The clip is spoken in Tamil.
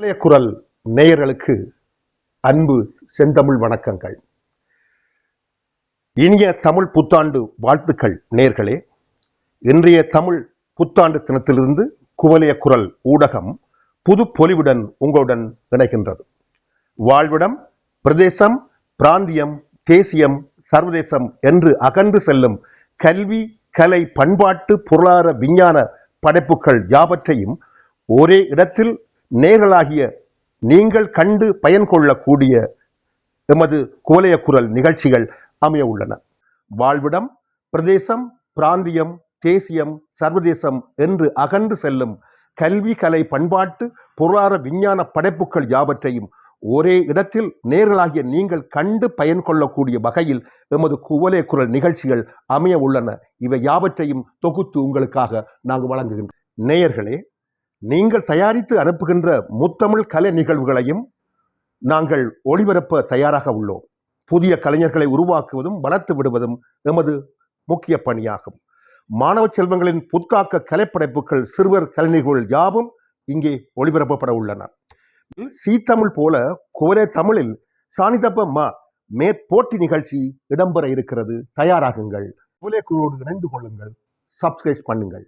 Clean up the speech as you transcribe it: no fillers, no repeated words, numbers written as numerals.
இளைய குரல் நேயர்களுக்கு அன்பு செந்தமிழ் வணக்கங்கள். இனிய தமிழ் புத்தாண்டு வாழ்த்துக்கள் நேயர்களே. இன்றைய தமிழ் புத்தாண்டு தினத்திலிருந்து குவலய குரல் ஊடகம் புது பொலிவுடன் உங்களுடன் இணைகின்றது. வாழ்விடம், பிரதேசம், பிராந்தியம், தேசியம், சர்வதேசம் என்று அகன்று செல்லும் கல்வி, கலை, பண்பாட்டு, பொருளாதார, விஞ்ஞான படைப்புகள் யாவற்றையும் ஒரே இடத்தில் நேர்களாகிய நீங்கள் கண்டு பயன் கொள்ளக்கூடிய எமது குவலய குரல் நிகழ்ச்சிகள் அமைய உள்ளன. வாழ்விடம், பிரதேசம், பிராந்தியம், தேசியம், சர்வதேசம் என்று அகன்று செல்லும் கல்வி, கலை, பண்பாட்டு, பொருளாதார, விஞ்ஞான படைப்புகள் யாவற்றையும் ஒரே இடத்தில் நேர்களாகிய நீங்கள் கண்டு பயன் கொள்ளக்கூடிய வகையில் எமது குவலய குரல் நிகழ்ச்சிகள் அமைய உள்ளன. இவை யாவற்றையும் தொகுத்து உங்களுக்காக நாங்கள் வழங்குகின்றோம். நேயர்களே, நீங்கள் தயாரித்து அனுப்புகின்ற முத்தமிழ் கலை நிகழ்வுகளையும் நாங்கள் ஒளிபரப்ப தயாராக உள்ளோம். புதிய கலைஞர்களை உருவாக்குவதும் வளர்த்து விடுவதும் எமது முக்கிய பணியாகும். மாணவ செல்வங்களின் புத்தாக்க கலைப்படைப்புகள், சிறுவர் கலைஞர்கள் யாவும் இங்கே ஒளிபரப்பப்பட உள்ளன. சீத்தமிழ் போல குவலய தமிழில் சானிதப்ப மேற்போட்டி நிகழ்ச்சி இடம்பெற இருக்கிறது. தயாராகுங்கள். குவலய குழுவோடு இணைந்து கொள்ளுங்கள். சப்ஸ்கிரைப் பண்ணுங்கள்.